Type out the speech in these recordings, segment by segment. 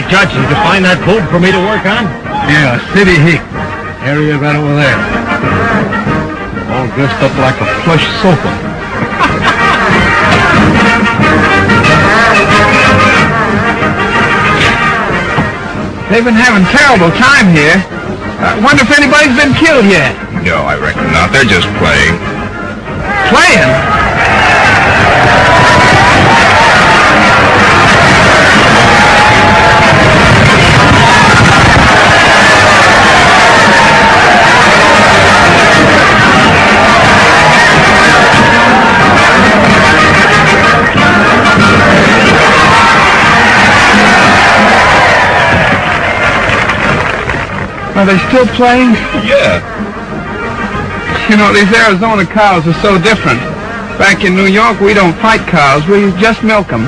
Judge, did you find that boob for me to work on? Yeah, City Heat. Area right over there. All dressed up like a plush sofa. They've been having terrible time here. I wonder if anybody's been killed yet. No, I reckon not. They're just playing. Playing? Are they still playing? Yeah. You know, these Arizona cows are so different. Back in New York, we don't fight cows, we just milk them.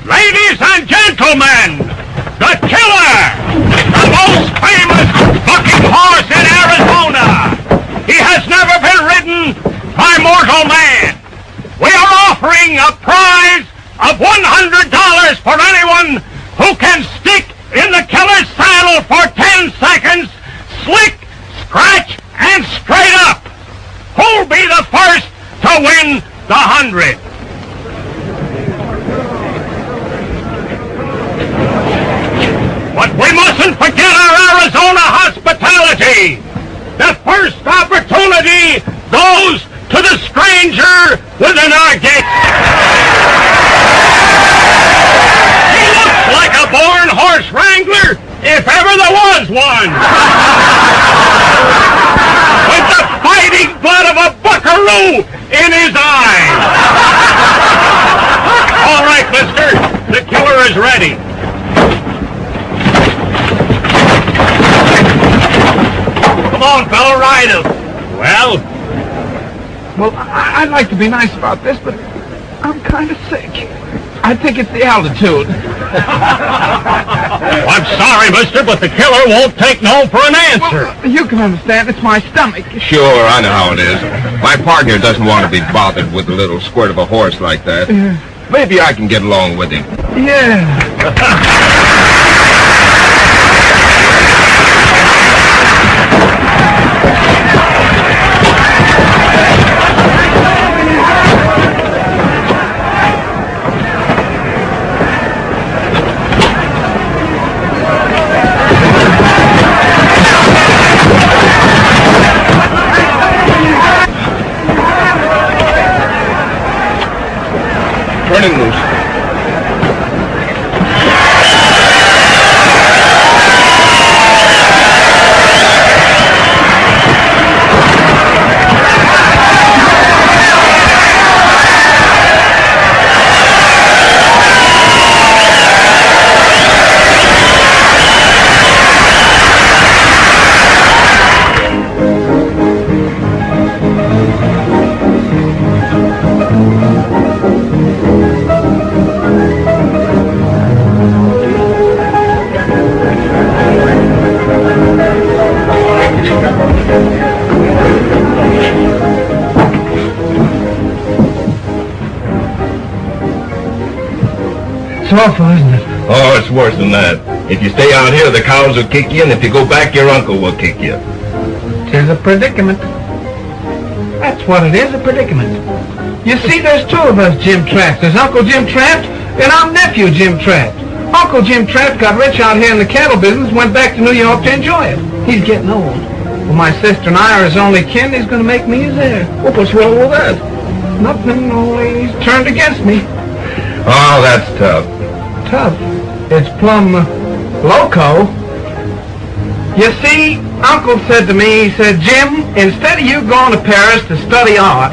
Ladies and gentlemen, the killer! The most famous fucking horse in Arizona! He has never been ridden by mortal man! We are offering a prize of $100 for anyone who can stick in the killer's saddle for 10 seconds, slick, scratch, and straight up. Who'll be the first to win the 100? But we mustn't forget our Arizona hospitality. The first opportunity goes to the stranger within our gates. He looks like a born horse wrangler, if ever there was one. With the fighting blood of a buckaroo in his eyes. All right, mister, the killer is ready. Come on, fella, ride him. Well, I'd like to be nice about this, but I'm kind of sick. I think it's the altitude. I'm sorry, mister, but the killer won't take no for an answer. Well, you can understand, it's my stomach. Sure, I know how it is. My partner doesn't want to be bothered with a little squirt of a horse like that. Maybe I can get along with him. Yeah. Turn him loose. awful, isn't it? Oh, it's worse than that. If you stay out here, the cows will kick you, and if you go back, your uncle will kick you. 'Tis a predicament. That's what it is, a predicament. You see, there's two of us Jim Trafts. There's Uncle Jim Traft and our nephew Jim Traft. Uncle Jim Traft got rich out here in the cattle business, went back to New York to enjoy it. He's getting old. Well, my sister and I are his only kin. He's going to make me his heir. Well, what's wrong with that? Nothing, only he's turned against me. Oh, that's tough. Tough. It's plumb loco. You see, Uncle said to me, he said, Jim, instead of you going to Paris to study art,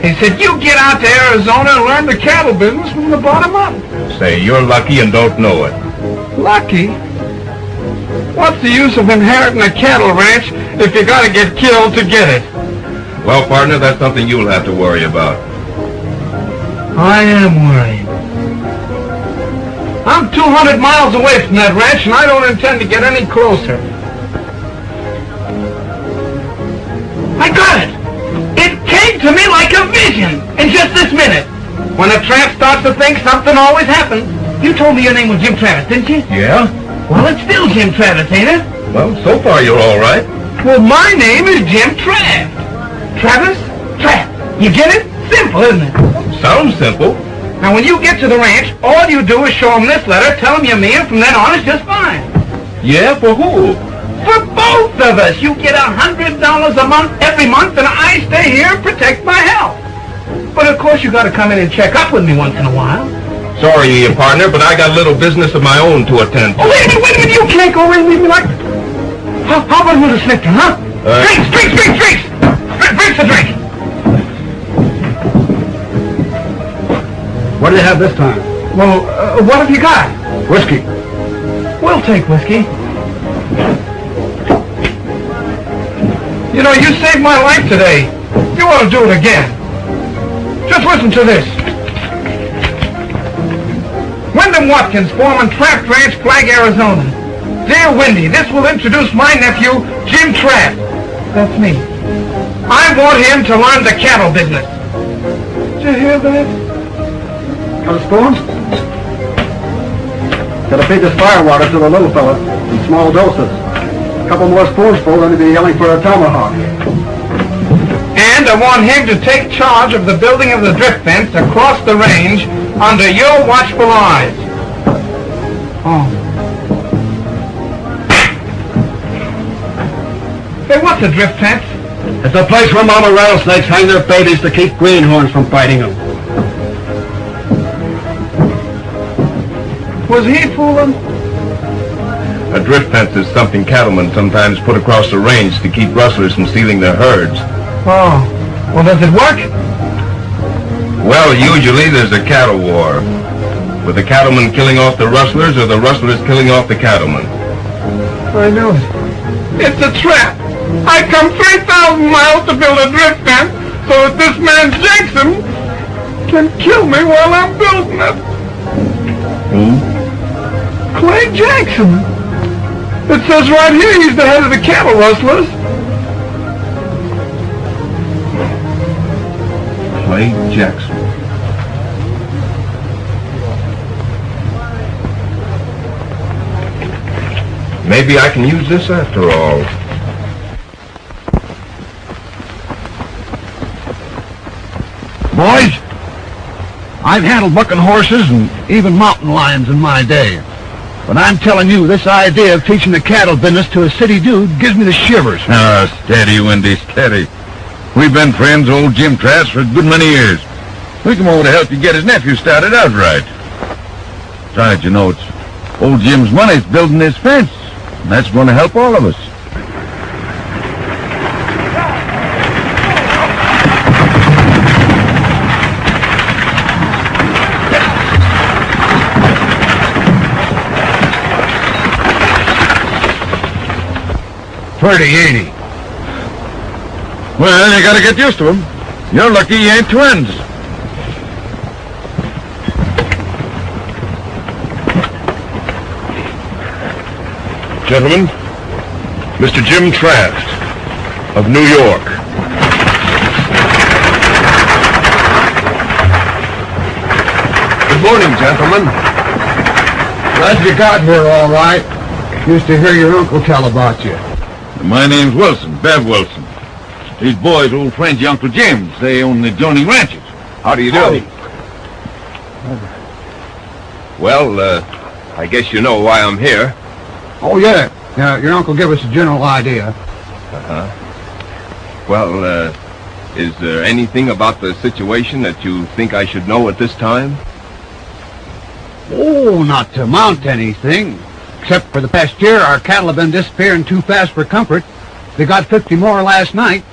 he said, you get out to Arizona and learn the cattle business from the bottom up. Say, you're lucky and don't know it. Lucky? What's the use of inheriting a cattle ranch if you got to get killed to get it? Well, partner, that's something you'll have to worry about. I am worried. I'm 200 miles away from that ranch, and I don't intend to get any closer. I got it! It came to me like a vision in just this minute. When a tramp starts to think, something always happens. You told me your name was Jim Travis, didn't you? Yeah? Well, it's still Jim Travis, ain't it? Well, so far you're all right. Well, my name is Jim Traft. Travis? Traft. You get it? Simple, isn't it? Sounds simple. Now, when you get to the ranch, all you do is show them this letter, tell them you're me, and from then on it's just fine. Yeah, for who? For both of us. You get $100 a month every month, and I stay here and protect my health. But, of course, you got to come in and check up with me once in a while. Sorry, partner, but I got a little business of my own to attend to. Oh, wait a minute. You can't go away and leave me like... How about a little snifter, huh? Drinks! Drinks a drink! What do you have this time? Well, what have you got? Whiskey. We'll take whiskey. You know, you saved my life today. You ought to do it again. Just listen to this. Wyndham Watkins, foreman, Traft Ranch, Flag, Arizona. Dear Wendy, this will introduce my nephew, Jim Traft. That's me. I want him to learn the cattle business. Did you hear that? Got a spoon? Gotta feed this firewater to the little fella in small doses. A couple more spoonsful and he'll be yelling for a tomahawk. And I want him to take charge of the building of the drift fence across the range under your watchful eyes. Oh. Hey, what's a drift fence? It's a place where mama rattlesnakes hang their babies to keep greenhorns from biting them. Was he fooling? A drift fence is something cattlemen sometimes put across the range to keep rustlers from stealing their herds. Oh. Well, does it work? Well, usually there's a cattle war, with the cattlemen killing off the rustlers or the rustlers killing off the cattlemen. I knew it. It's a trap. I come 3,000 miles to build a drift fence so that this man Jackson can kill me while I'm building it. Who? Clay Jackson. It says right here he's the head of the cattle rustlers. Clay Jackson. Maybe I can use this after all. Boys, I've handled bucking horses and even mountain lions in my day. But I'm telling you, this idea of teaching the cattle business to a city dude gives me the shivers. Steady, Wendy, steady. We've been friends, old Jim Trask, for a good many years. We come over to help you get his nephew started out right. Besides, you know, it's old Jim's money's building this fence, and that's going to help all of us. $30.80. Well, you gotta get used to him. You're lucky you ain't twins. Gentlemen, Mr. Jim Traft of New York. Good morning, gentlemen. Glad you got here all right. Used to hear your uncle tell about you. My name's Wilson, Bev Wilson. These boys, old friends, your Uncle Jim's. They own the adjoining ranches. How do you do? Well, I guess you know why I'm here. Oh, yeah. Your uncle gave us a general idea. Uh-huh. Well, is there anything about the situation that you think I should know at this time? Oh, not to amount to anything. Except for the past year, our cattle have been disappearing too fast for comfort. They got 50 more last night.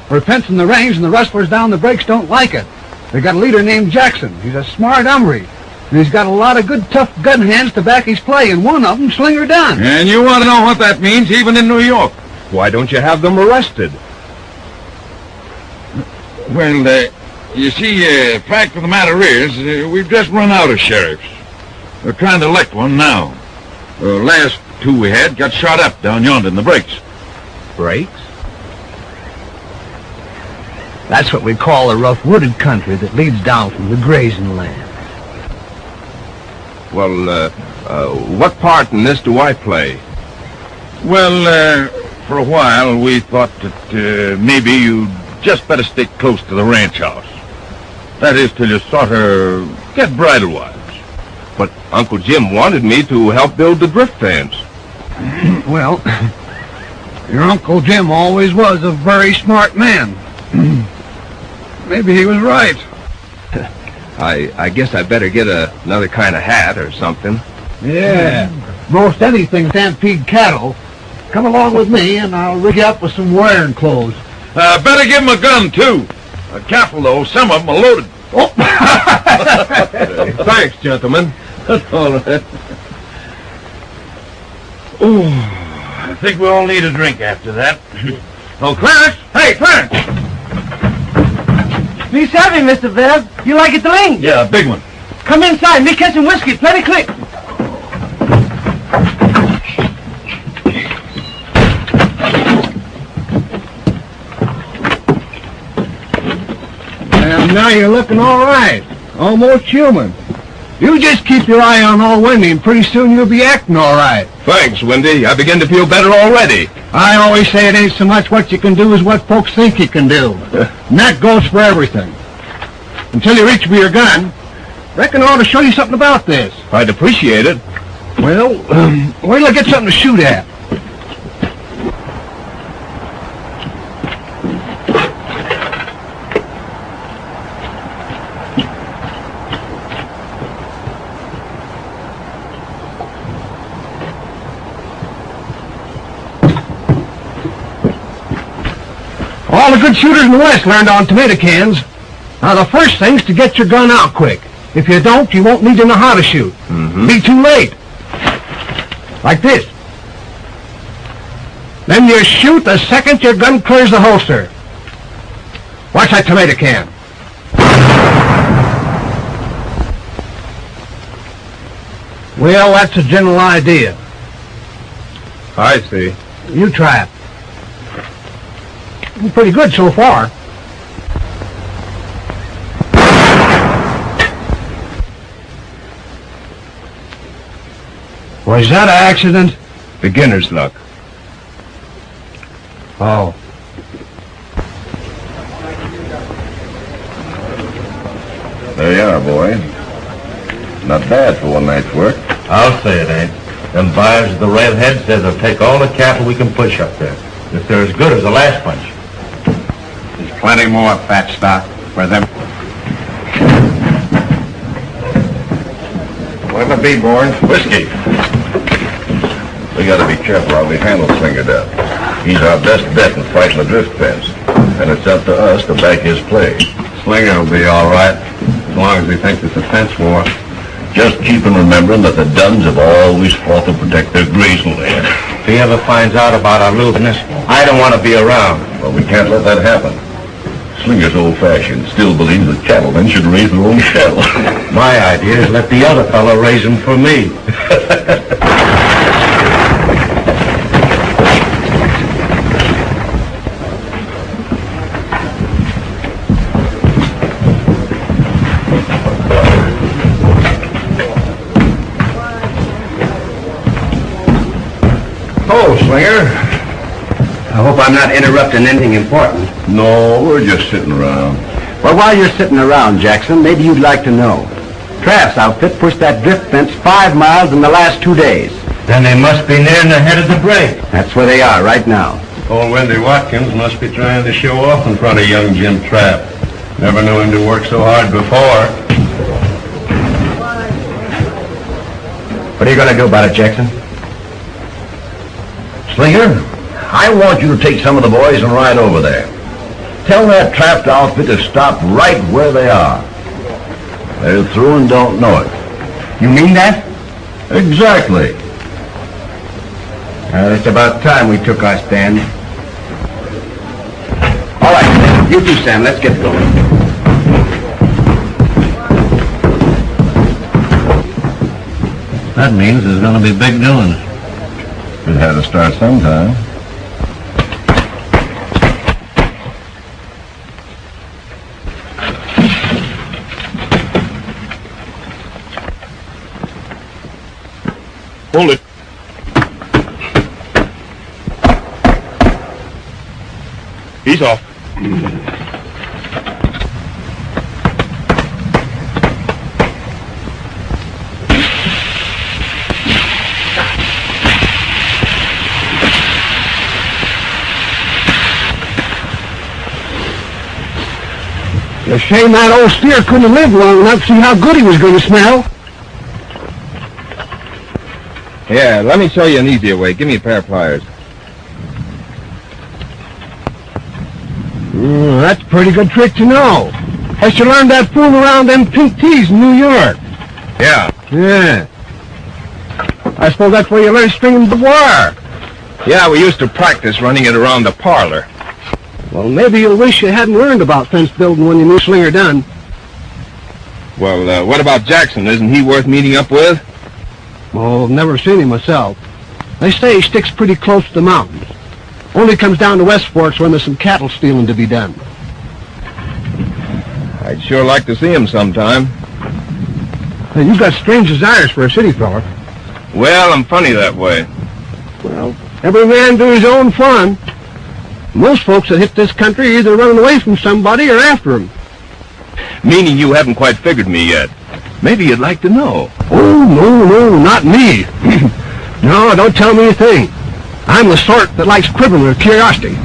We're fencing the range, and the rustlers down the breaks don't like it. They got a leader named Jackson. He's a smart hombre. And he's got a lot of good, tough gun hands to back his play, and one of them, Slinger Dunn. And you want to know what that means, even in New York? Why don't you have them arrested? Well, you see, fact of the matter is, we've just run out of sheriffs. We're trying to elect one now. Last two we had got shot up down yonder in the breaks. Breaks? That's what we call a rough wooded country that leads down from the grazing land. Well, what part in this do I play? Well, for a while we thought that maybe you'd just better stick close to the ranch house. That is, till you sort of get bridle wise. But Uncle Jim wanted me to help build the drift fence. Well, your Uncle Jim always was a very smart man. Maybe he was right. I guess I better get another kind of hat or something. Yeah, most anything stampede cattle. Come along with me, and I'll rig you up with some wearing clothes. Better give him a gun, too. Careful, though. Some of them are loaded. Oh. Thanks, gentlemen. That's all right. Oh, I think we all need a drink after that. Oh, Clarence! Hey, Clarence! Be savvy, Mr. Bev. You like it to lean? Yeah, a big one. Come inside. Me catch some whiskey. Plenty quick. And now you're looking all right. Almost human. You just keep your eye on old Wendy, and pretty soon you'll be acting all right. Thanks, Wendy. I begin to feel better already. I always say it ain't so much what you can do as what folks think you can do. And that goes for everything. Until you reach for your gun, reckon I ought to show you something about this. I'd appreciate it. Well, wait till I get something to shoot at. All the good shooters in the West learned on tomato cans. Now, the first thing's to get your gun out quick. If you don't, you won't need to know how to shoot. Mm-hmm. Be too late. Like this. Then you shoot the second your gun clears the holster. Watch that tomato can. Well, that's a general idea. I see. You try it. Pretty good so far. Was that an accident? Beginner's luck. Oh. There you are, boy. Not bad for one night's work. I'll say it ain't. Them buyers at the Redhead says they'll take all the cattle we can push up there, if they're as good as the last bunch. There's plenty more fat stock for them. What'll it be, boys? Whiskey. We gotta be careful how we handle Slinger Death. He's our best bet in fighting the drift fence, and it's up to us to back his play. Slinger will be all right, as long as he thinks it's a fence war. Just keep on remembering that the Dunns have always fought to protect their grazing land. If he ever finds out about our lootiness, I don't want to be around. But we can't let that happen. Slinger's old-fashioned, still believes that cattlemen should raise their own cattle. My idea is let the other fellow raise them for me. I'm not interrupting anything important. No, we're just sitting around. Well, while you're sitting around, Jackson, maybe you'd like to know. Traft's outfit pushed that drift fence 5 miles in the last 2 days. Then they must be nearing the head of the break. That's where they are right now. Old Wendy Watkins must be trying to show off in front of young Jim Traft. Never knew him to work so hard before. What are you going to do about it, Jackson? Slinger, I want you to take some of the boys and ride over there. Tell that Traft outfit to stop right where they are. They're through and don't know it. You mean that? Exactly. It's about time we took our stand. All right, you too, Sam. Let's get going. That means there's going to be big doings. It had to start sometime. Hold it. He's off. A shame that old steer couldn't have lived long enough to see how good he was going to smell. Yeah, let me show you an easier way. Give me a pair of pliers. That's a pretty good trick to know. I should learn that fooling around them pink tees in New York. Yeah. Yeah. I suppose that's where you learn stringing the wire. Yeah, we used to practice running it around the parlor. Well, maybe you'll wish you hadn't learned about fence building when you knew Slinger done. Well, what about Jackson? Isn't he worth meeting up with? Oh, I've never seen him myself. They say he sticks pretty close to the mountains. Only comes down to West Forks when there's some cattle stealing to be done. I'd sure like to see him sometime. Hey, you've got strange desires for a city fella. Well, I'm funny that way. Well, every man do his own fun. Most folks that hit this country are either running away from somebody or after him. Meaning you haven't quite figured me yet. Maybe you'd like to know. Oh, no, not me. No, don't tell me a thing. I'm the sort that likes quibbling with curiosity.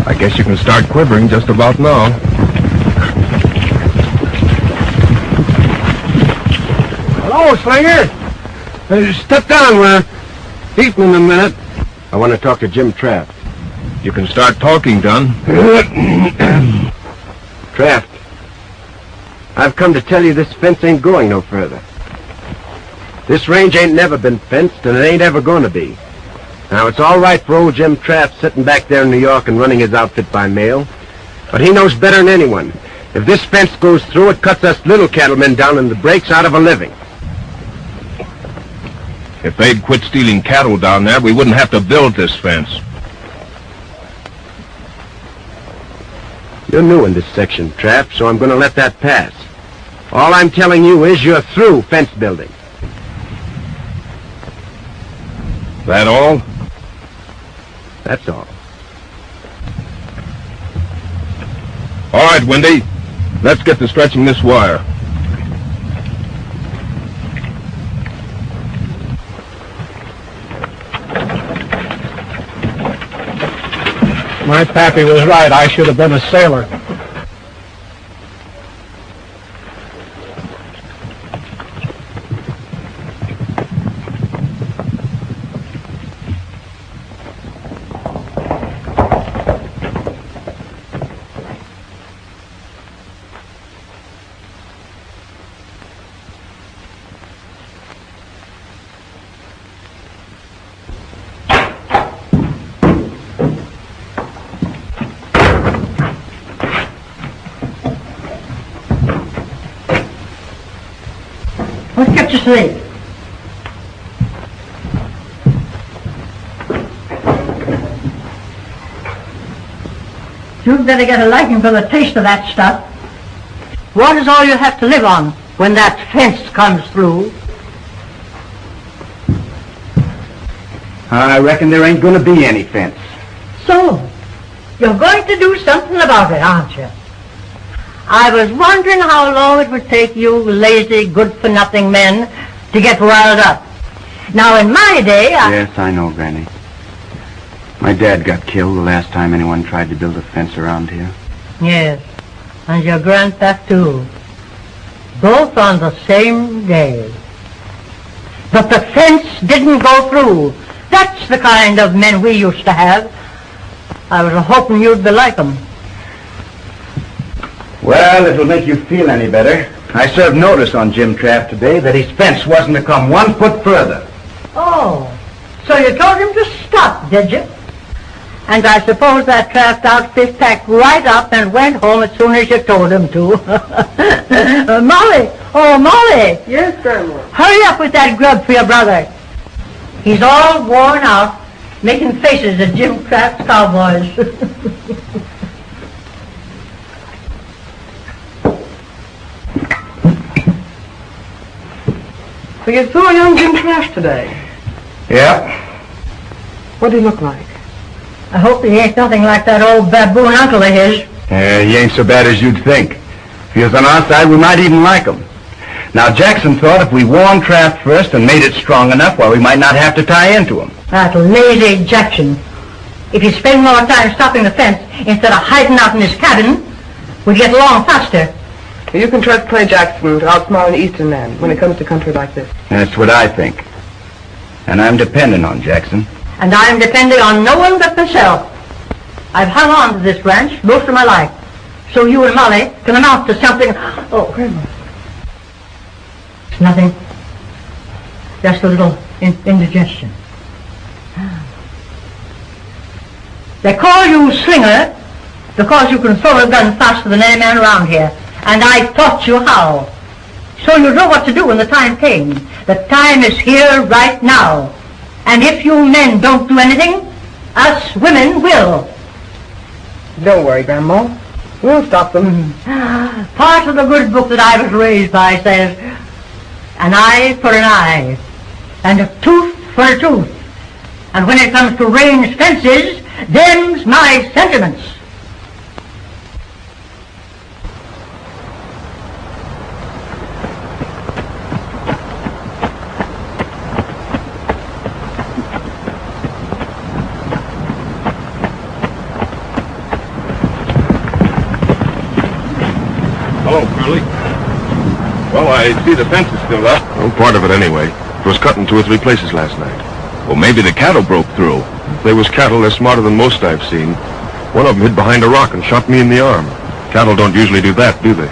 I guess you can start quivering just about now. Hello, Slinger. Step down. We're eating in a minute. I want to talk to Jim Traft. You can start talking, Dunn. Traft, I've come to tell you this fence ain't going no further. This range ain't never been fenced, and it ain't ever going to be. Now, it's all right for old Jim Traft sitting back there in New York and running his outfit by mail, but he knows better than anyone. If this fence goes through, it cuts us little cattlemen down in the breaks out of a living. If they'd quit stealing cattle down there, we wouldn't have to build this fence. You're new in this section, Traft, so I'm going to let that pass. All I'm telling you is you're through fence building. That all? That's all. All right, Wendy. Let's get to stretching this wire. My pappy was right. I should have been a sailor. What kept you asleep? You'd better get a liking for the taste of that stuff. what is all you have to live on when that fence comes through? I reckon there ain't gonna be any fence. So, you're going to do something about it, aren't you? I was wondering how long it would take you lazy, good-for-nothing men to get riled up. Now, in my day, Yes, I know, Granny. My dad got killed the last time anyone tried to build a fence around here. Yes, and your grandpa, too. Both on the same day. But the fence didn't go through. That's the kind of men we used to have. I was hoping you'd be like them. Well, it'll make you feel any better. I served notice on Jim Trapp today that his fence wasn't to come 1 foot further. Oh, so you told him to stop, did you? And I suppose that Trapped outfit packed right up and went home as soon as you told him to. Molly! Oh, Molly! Yes, Grandma. Hurry up with that grub for your brother. He's all worn out, making faces at Jim Trapp's cowboys. So you saw young Jim Trash today. Yeah. What did he look like? I hope he ain't nothing like that old baboon uncle of his. He ain't so bad as you'd think. If he was on our side, we might even like him. Now, Jackson thought if we warned Trapp first and made it strong enough, well, we might not have to tie into him. That lazy Jackson. If he spent more time stopping the fence instead of hiding out in his cabin, we'd get along faster. You can trust Clay Jackson to outsmart an Eastern man when it comes to country like this. That's what I think. And I'm depending on Jackson. And I'm depending on no one but myself. I've hung on to this ranch most of my life, so you and Molly can amount to something. Oh, Grandma. It's nothing. Just a little indigestion. They call you Slinger because you can throw a gun faster than any man around here. And I taught you how. So you know what to do when the time came. The time is here right now. And if you men don't do anything, us women will. Don't worry, Grandma. We'll stop them. Part of the good book that I was raised by says, an eye for an eye, and a tooth for a tooth. And when it comes to range fences, them's my sentiments. Hello, Curly. Well, I see the fence is still up. Well, part of it anyway. It was cut in 2 or 3 places last night. Well, maybe the cattle broke through. If they was cattle, they're smarter than most I've seen. One of them hid behind a rock and shot me in the arm. Cattle don't usually do that, do they?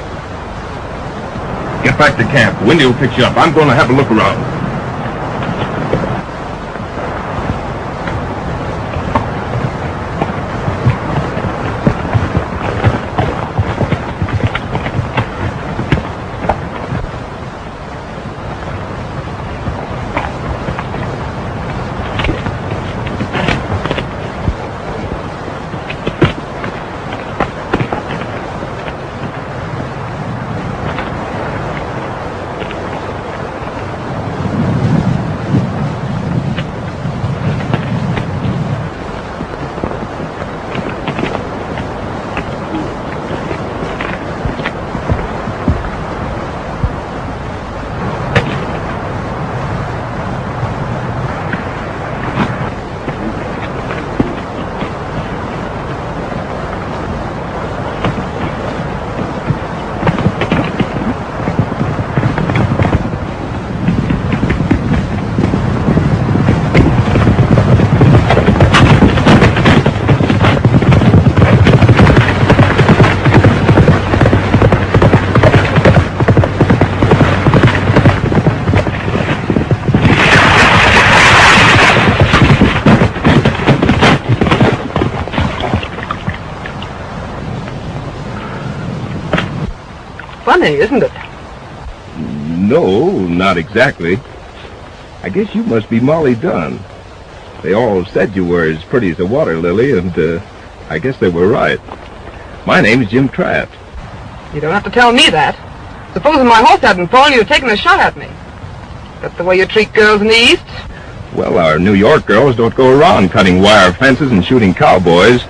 Get back to camp. Windy will pick you up. I'm going to have a look around. Funny, isn't it? No, not exactly. I guess you must be Molly Dunn. They all said you were as pretty as a water lily, and I guess they were right. My name's Jim Trapp. You don't have to tell me that. Supposing my horse hadn't fallen, you'd have taken a shot at me. That's the way you treat girls in the East. Well, our New York girls don't go around cutting wire fences and shooting cowboys.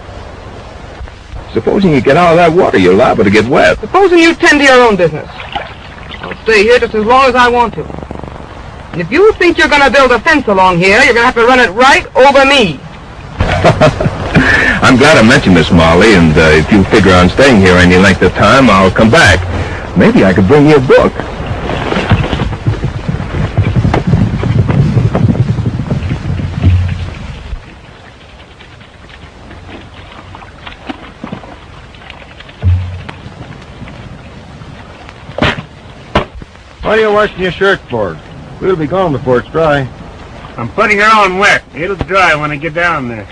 Supposing you get out of that water, you're liable to get wet. Supposing you tend to your own business. I'll stay here just as long as I want to. And if you think you're going to build a fence along here, you're going to have to run it right over me. I'm glad I mentioned this, Molly, and if you figure on staying here any length of time, I'll come back. Maybe I could bring you a book. What are you washing your shirt for? We'll be gone before it's dry. I'm putting her on wet. It'll dry when I get down there.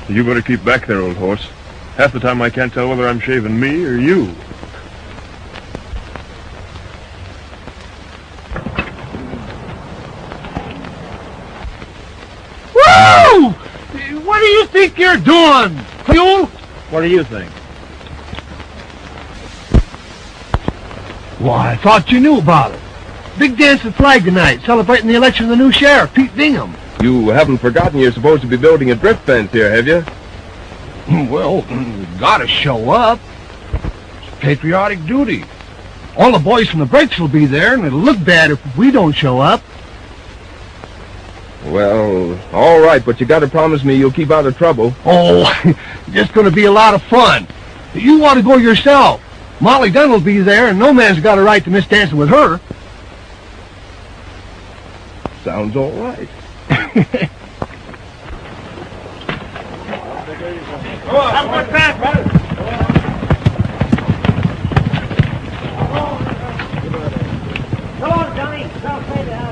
You better keep back there, old horse. Half the time I can't tell whether I'm shaving me or you. Woo! What do you think you're doing, Fuel? What do you think? Why, I thought you knew about it. Big dance at Flag tonight, celebrating the election of the new sheriff, Pete Bingham. You haven't forgotten you're supposed to be building a drift fence here, have you? Well, gotta show up. It's patriotic duty. All the boys from the breaks will be there, and it'll look bad if we don't show up. Well, all right, but you gotta promise me you'll keep out of trouble. Oh, just gonna be a lot of fun. You want to go yourself. Molly Dunn will be there, and no man's got a right to miss dancing with her. Sounds all right. Come on, Johnny. Don't say that.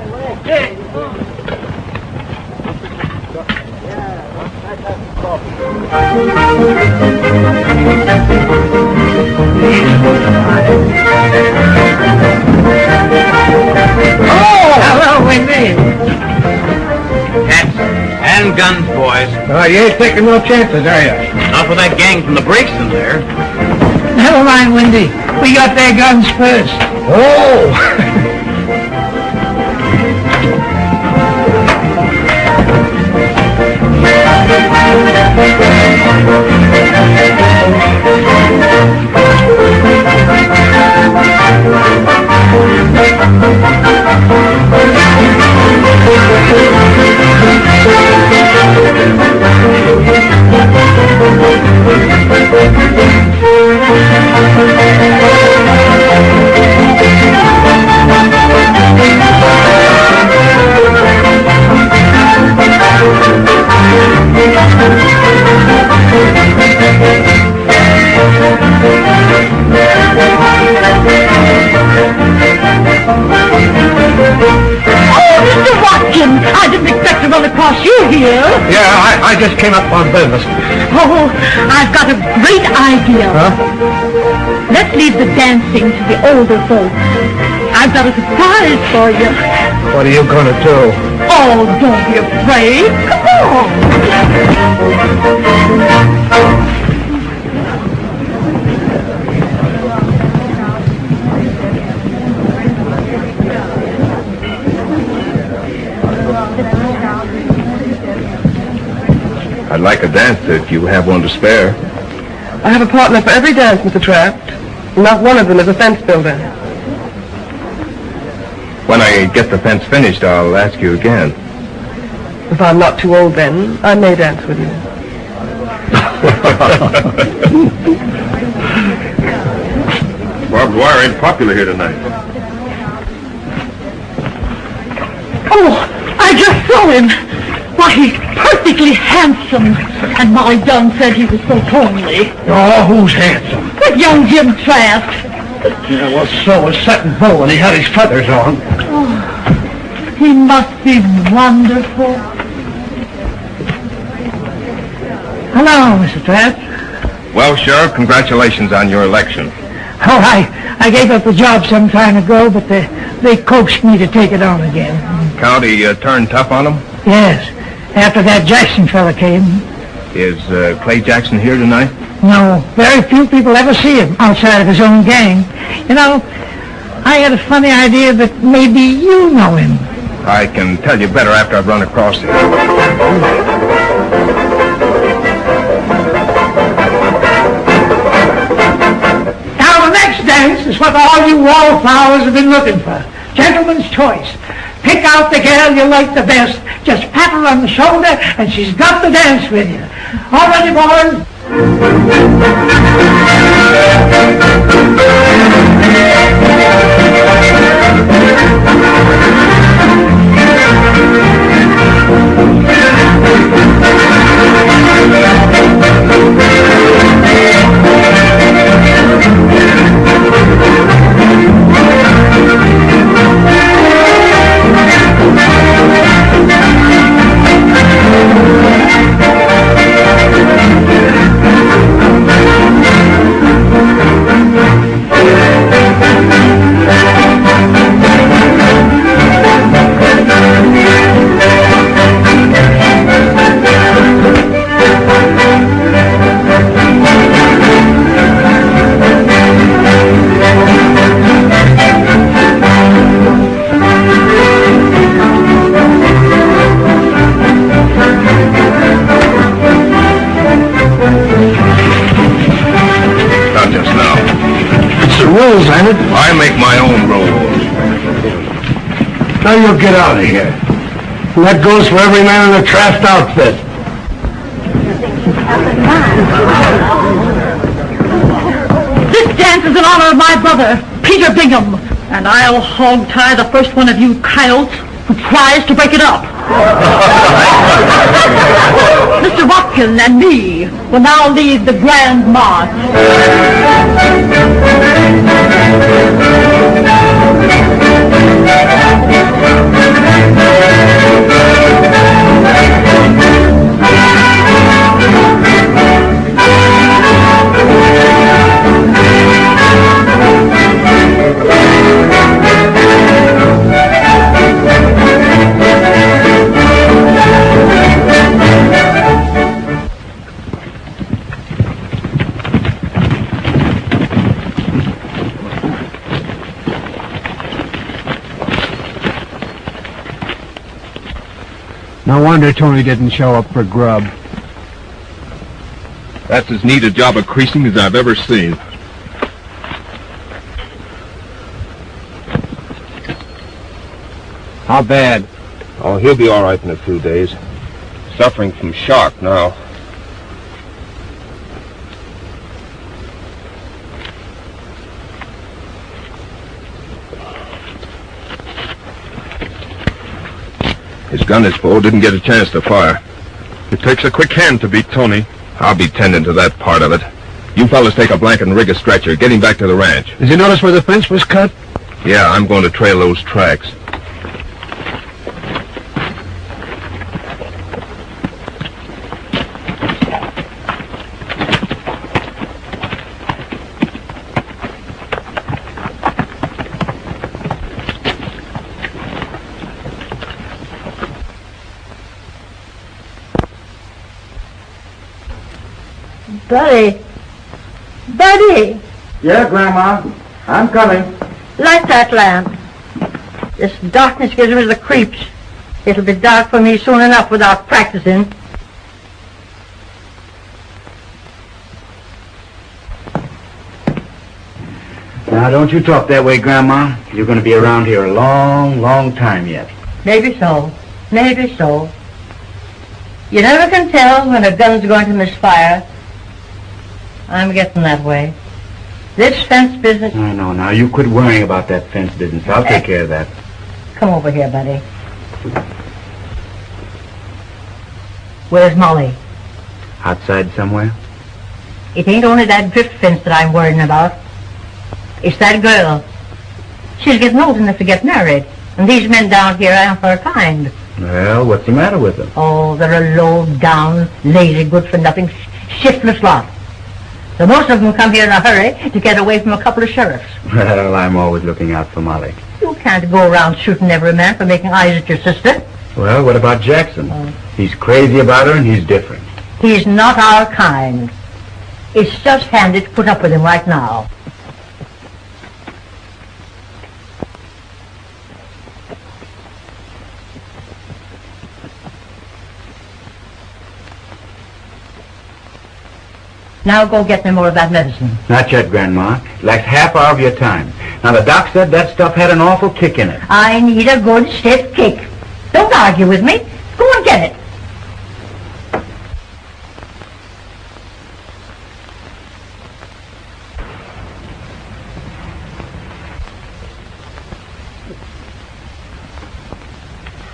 Oh, hello, Wendy. Hats and guns, boys. You ain't taking no chances, are you? Not with that gang from the breaks in there. Never mind, Wendy. We got their guns first. Oh! Yeah, I just came up on business. Oh, I've got a great idea. Huh? Let's leave the dancing to the older folks. I've got a surprise for you. What are you gonna do? Oh, don't be afraid. Come on. I'd like a dance if you have one to spare. I have a partner for every dance, Mr. Trapp. Not one of them is a fence builder. When I get the fence finished, I'll ask you again. If I'm not too old then, I may dance with you. Barbed wire ain't popular here tonight. Oh, I just saw him. Why, he's perfectly handsome. And Molly Dunn said he was so homely. Oh, who's handsome? That young Jim Trapp. Yeah, well, so was Sutton Bull, and he had his feathers on. Oh, he must be wonderful. Hello, Mr. Trapp. Well, Sheriff, congratulations on your election. Oh, I gave up the job some time ago, but they coaxed me to take it on again. County turned tough on them? Yes, after that Jackson fella came. Is Clay Jackson here tonight? No, very few people ever see him outside of his own gang. You know, I had a funny idea that maybe you know him. I can tell you better after I've run across him. Now the next dance is what all you wallflowers have been looking for. Gentleman's choice. Pick out the girl you like the best. Just pat her on the shoulder and she's got to dance with you. All ready, boys? Rules, ain't it? I make my own rules. Now you'll get out of here. And that goes for every man in the Traft outfit. This dance is in honor of my brother, Peter Bingham, and I'll hog-tie the first one of you coyotes who tries to break it up. Mr. Watkin and me will now lead the grand march. No wonder Tony didn't show up for grub. That's as neat a job of creasing as I've ever seen. How bad? Oh, he'll be all right in a few days. Suffering from shock now. His gun is full, didn't get a chance to fire. It takes a quick hand to beat Tony. I'll be tending to that part of it. You fellas take a blanket and rig a stretcher. Get him back to the ranch. Did you notice where the fence was cut? Yeah, I'm going to trail those tracks. Buddy, Yeah, Grandma. I'm coming. light that lamp. This darkness gives me the creeps. It'll be dark for me soon enough without practicing. Now, don't you talk that way, Grandma. You're going to be around here a long, long time yet. Maybe so. Maybe so. You never can tell when a gun's going to misfire. I'm getting that way. This fence business... I know. Now, you quit worrying about that fence business. I'll take care of that. Come over here, buddy. Where's Molly? Outside somewhere? It ain't only that drift fence that I'm worrying about. It's that girl. She's getting old enough to get married, and these men down here aren't her kind. Well, what's the matter with them? Oh, they're a low-down, lazy, good-for-nothing, shiftless lot. So most of them come here in a hurry to get away from a couple of sheriffs. Well, I'm always looking out for Molly. You can't go around shooting every man for making eyes at your sister. Well, what about Jackson? He's crazy about her and he's different. He's not our kind. It's just handy to put up with him right now. Now go get me more of that medicine. Not yet, Grandma. It lacks half hour of your time. Now, the doc said that stuff had an awful kick in it. I need a good stiff kick. Don't argue with me. Go and get it.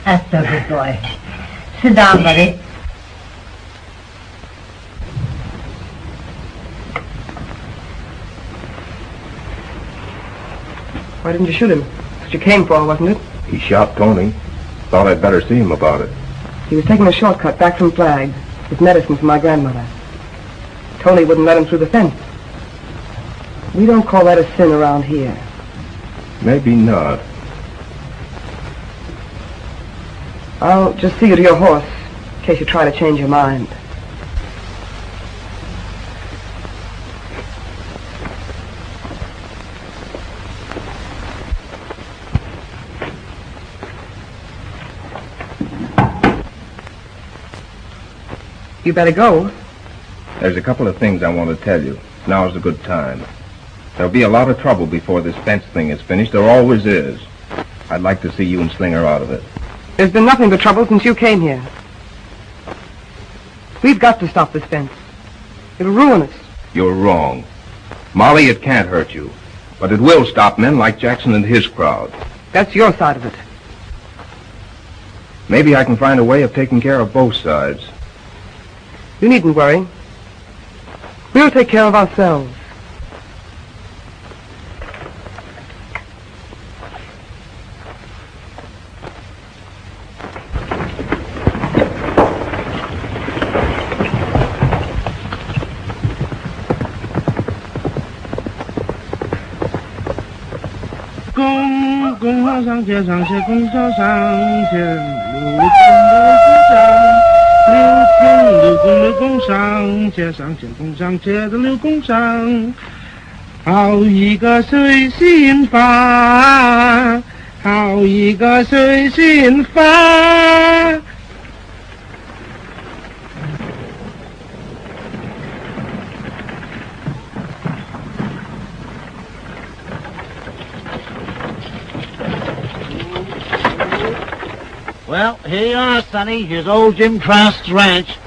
That's a good boy. Sit down, buddy. Why didn't you shoot him? That's what you came for, wasn't it? He shot Tony. Thought I'd better see him about it. He was taking a shortcut back from Flag with medicine for my grandmother. Tony wouldn't let him through the fence. We don't call that a sin around here. Maybe not. I'll just see you to your horse, in case you try to change your mind. You better go. There's a couple of things I want to tell you. Now's a good time. There'll be a lot of trouble before this fence thing is finished. There always is. I'd like to see you and Slinger out of it. There's been nothing but trouble since you came here. We've got to stop this fence. It'll ruin us. You're wrong. Molly, it can't hurt you. But it will stop men like Jackson and his crowd. That's your side of it. Maybe I can find a way of taking care of both sides. You needn't worry. We'll take care of ourselves. Well, here you are, Sonny. Here's old Jim Trask's ranch.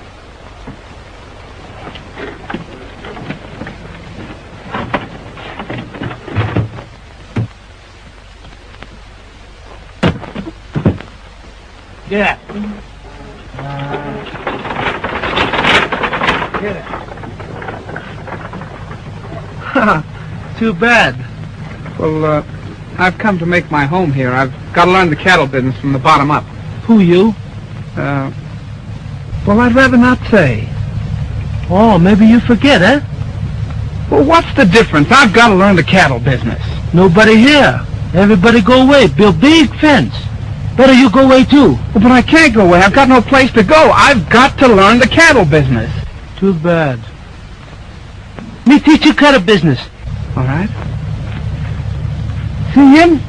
Get it. Get it. Too bad. Well, I've come to make my home here. I've got to learn the cattle business from the bottom up. Who, you? Well, I'd rather not say. Oh, maybe you forget, eh? Well, what's the difference? I've got to learn the cattle business. Nobody here. Everybody go away. Build big fence. Better you go away, too. Well, but I can't go away. I've got no place to go. I've got to learn the cattle business. Too bad. Me teach you cattle business. All right. See him?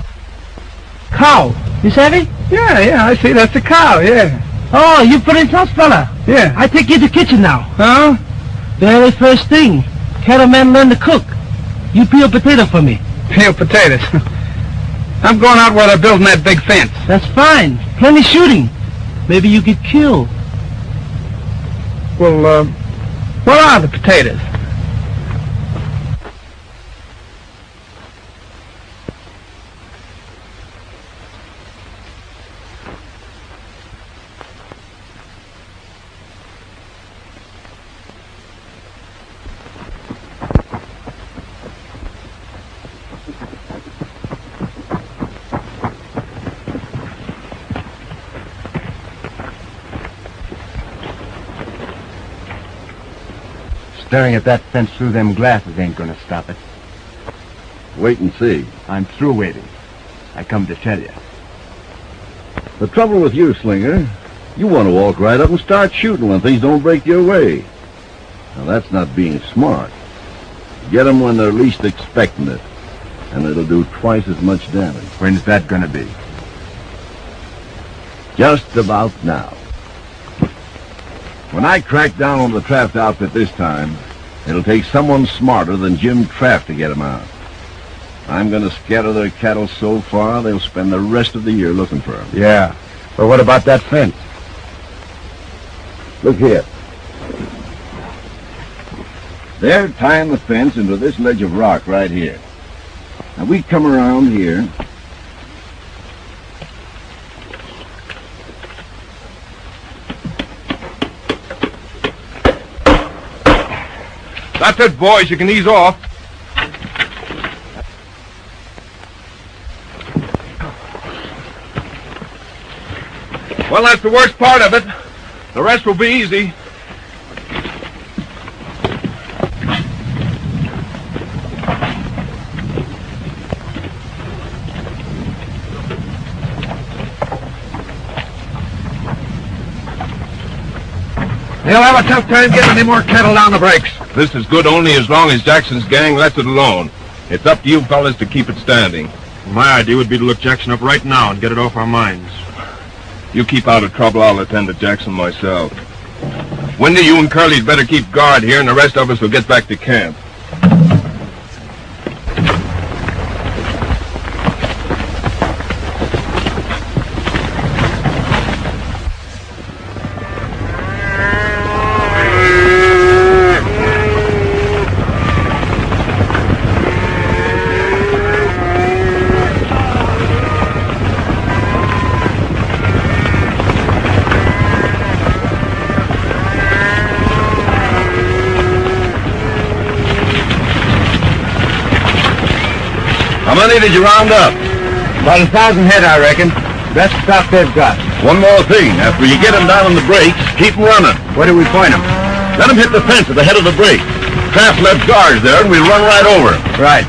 Cow. You savvy? Yeah, I see. That's a cow, yeah. Oh, you put in sauce, fella. Yeah. I take you to the kitchen now. Huh? Very first thing. Cattleman learn to cook. You peel potato for me. Peel potatoes. I'm going out where they're building that big fence. That's fine. Plenty shooting. Maybe you get killed. Well, where are the potatoes? Staring at that fence through them glasses ain't gonna stop it. Wait and see. I'm through waiting. I come to tell you. The trouble with you, Slinger, you want to walk right up and start shooting when things don't break your way. Now, that's not being smart. Get them when they're least expecting it, and it'll do twice as much damage. When's that gonna be? Just about now. When I crack down on the Traft outfit this time, it'll take someone smarter than Jim Traft to get them out. I'm going to scatter their cattle so far, they'll spend the rest of the year looking for them. Yeah. But what about that fence? Look here. They're tying the fence into this ledge of rock right here. Now, we come around here. That's it, boys. You can ease off. Well, that's the worst part of it. The rest will be easy. They'll have a tough time getting any more cattle down the breaks. This is good only as long as Jackson's gang lets it alone. It's up to you fellas to keep it standing. My idea would be to look Jackson up right now and get it off our minds. You keep out of trouble, I'll attend to Jackson myself. Wendy, you and Curly'd better keep guard here, and the rest of us will get back to camp. How many did you round up? About 1,000 head, I reckon. Best stuff they've got. One more thing. After you get them down on the brakes, keep them running. Where do we point them? Let them hit the fence at the head of the break. Traft left guards there, and we'll run right over. Right.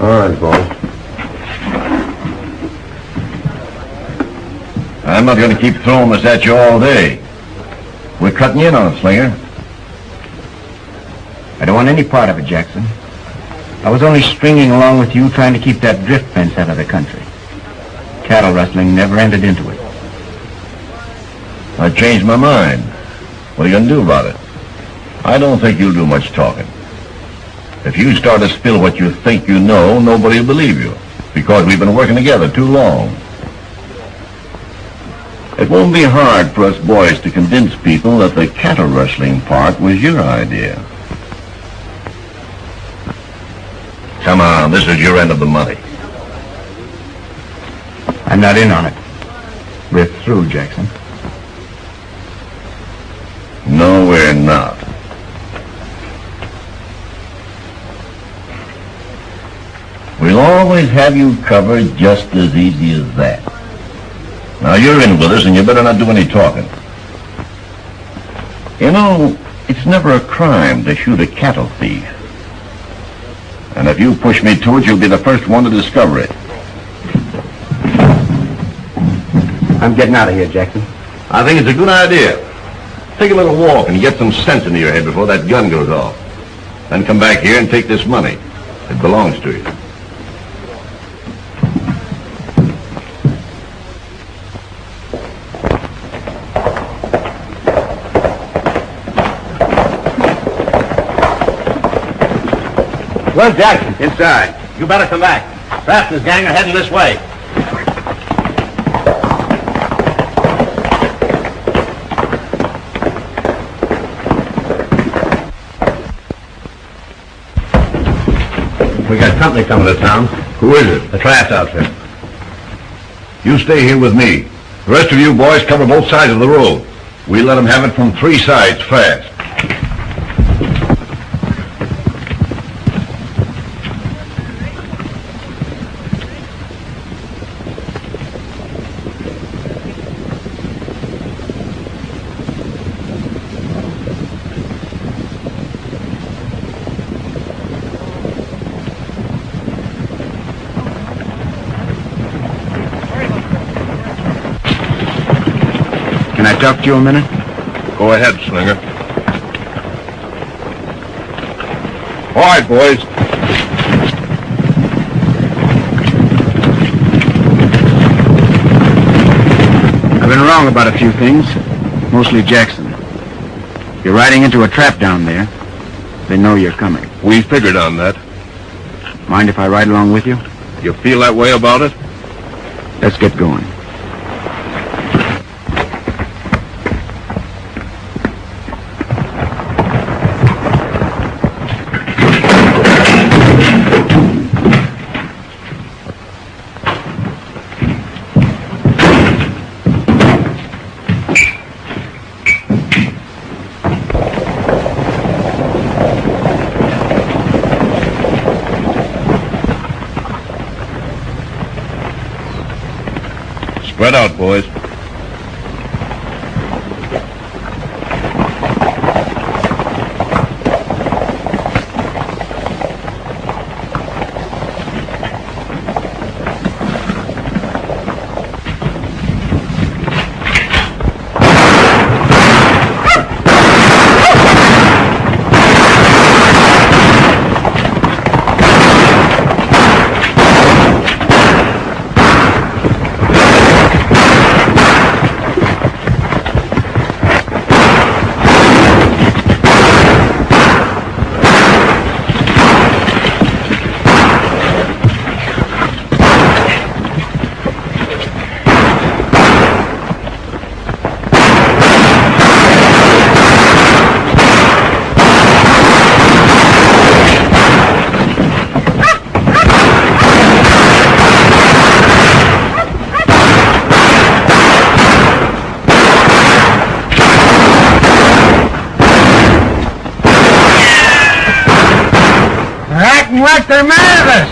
All right, boys. I'm not going to keep throwing this at you all day. We're cutting in on it, Slinger. I don't want any part of it, Jackson. I was only stringing along with you trying to keep that drift fence out of the country. Cattle rustling never entered into it. I changed my mind. What are you going to do about it? I don't think you'll do much talking. If you start to spill what you think you know, nobody will believe you, because we've been working together too long. It won't be hard for us boys to convince people that the cattle rustling part was your idea. Come on, this is your end of the money. I'm not in on it. We're through, Jackson. No, we're not. We'll always have you covered just as easy as that. Now, you're in with us, and you better not do any talking. You know, it's never a crime to shoot a cattle thief. And if you push me to it, you'll be the first one to discover it. I'm getting out of here, Jackson. I think it's a good idea. Take a little walk and get some sense into your head before that gun goes off. Then come back here and take this money. It belongs to you. Where's Jackson? Inside. You better come back. Kraft and his gang are heading this way. We got company coming to town. Who is it? The Kraft outfit. You stay here with me. The rest of you boys cover both sides of the road. We let them have it from 3 sides fast. Can I talk to you a minute? Go ahead, Slinger. All right, boys. I've been wrong about a few things, mostly Jackson. You're riding into a trap down there. They know you're coming. We figured on that. Mind if I ride along with you? You feel that way about it? Let's get going. Spread out, boys. Like they're mad at us.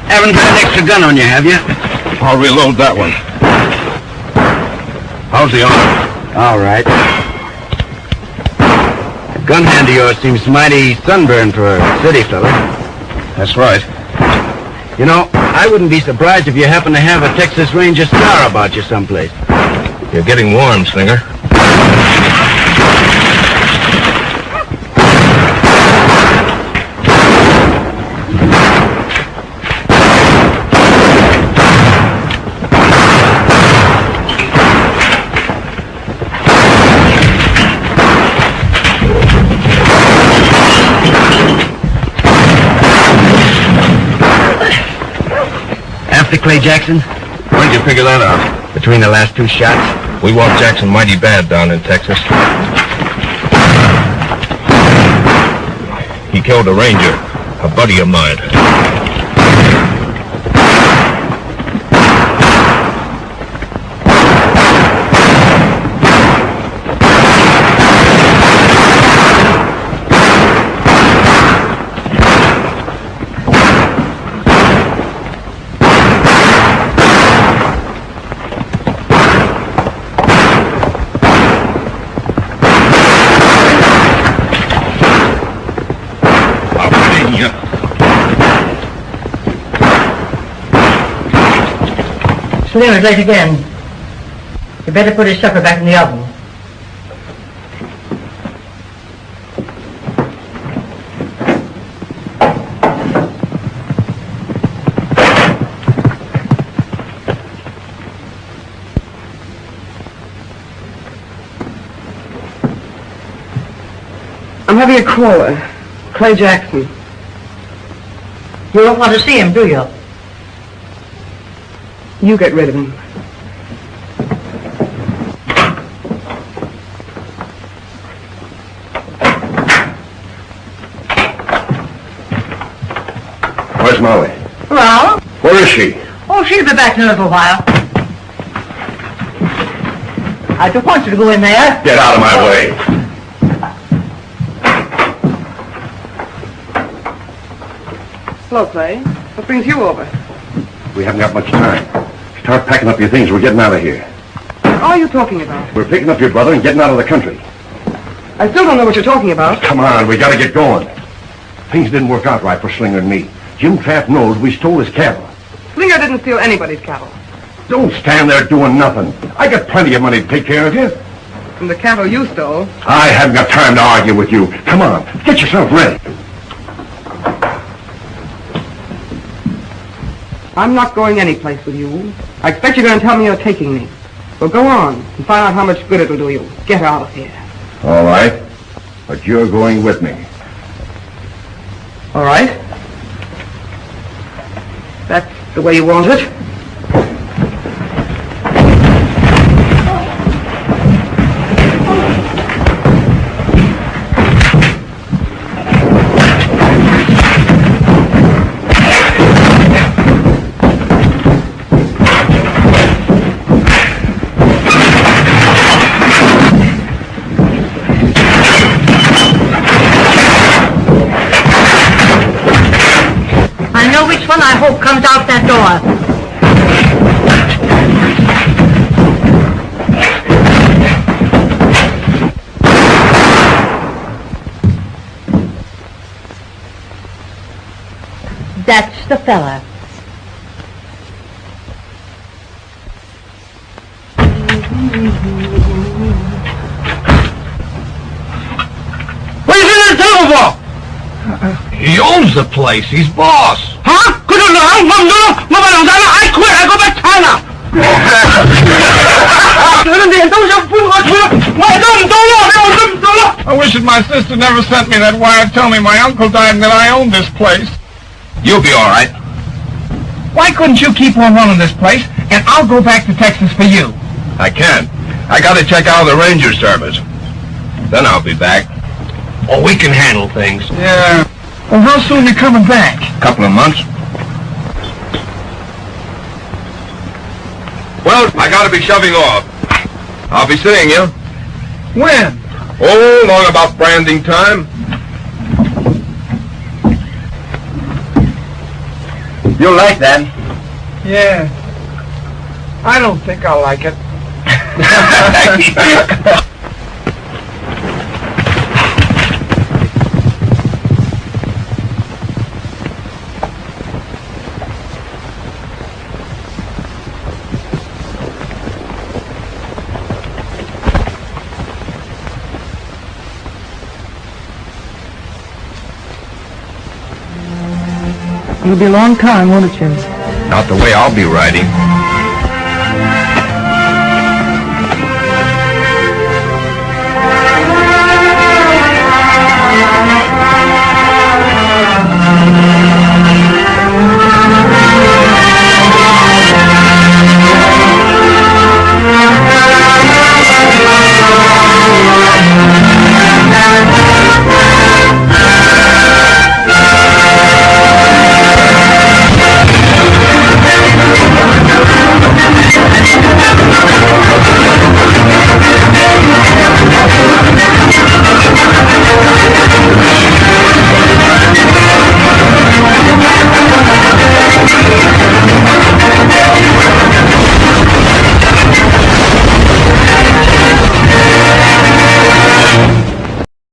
Haven't got an extra gun on you, have you? I'll reload that one. How's the arm? All right. The gun hand of yours seems mighty sunburned for a city fella. That's right. You know, I wouldn't be surprised if you happen to have a Texas Ranger scar about you someplace. You're getting warm, Slinger. Clay Jackson? When'd you figure that out? Between the last 2 shots. We want Jackson mighty bad down in Texas. He killed a ranger, a buddy of mine. Slinger's late again. You better put his supper back in the oven. I'm having a caller. Clay Jackson. You don't want to see him, do you? You get rid of him. Where's Molly? Well? Where is she? Oh, she'll be back in a little while. I don't want you to go in there. Get out of my way. Hello, Clay. What brings you over? We haven't got much time. Start packing up your things. We're getting out of here. What are you talking about? We're picking up your brother and getting out of the country. I still don't know what you're talking about. Come on, we gotta get going. Things didn't work out right for Slinger and me. Jim Trapp knows we stole his cattle. Slinger didn't steal anybody's cattle. Don't stand there doing nothing. I got plenty of money to take care of you. From the cattle you stole. I haven't got time to argue with you. Come on, get yourself ready. I'm not going anyplace with you. I expect you're going to tell me you're taking me. Well, go on and find out how much good it'll do you. Get out of here. All right, but you're going with me. All right. That's the way you want it. I hope comes out that door. That's the fella. What are you sitting there telling for? He owns the place. He's boss. Huh? I quit. I go back to China. I wish that my sister never sent me that wire telling me my uncle died and that I own this place. You'll be all right. Why couldn't you keep on running this place, and I'll go back to Texas for you? I can't. I gotta check out the ranger service. Then I'll be back. Oh, we can handle things. Yeah. Well, how soon are you coming back? Couple of months. Well, I gotta be shoving off. I'll be seeing you. When? Oh, long about branding time. You'll like that. Yeah. I don't think I'll like it. It'll be a long time, won't it, Jim? Not the way I'll be riding.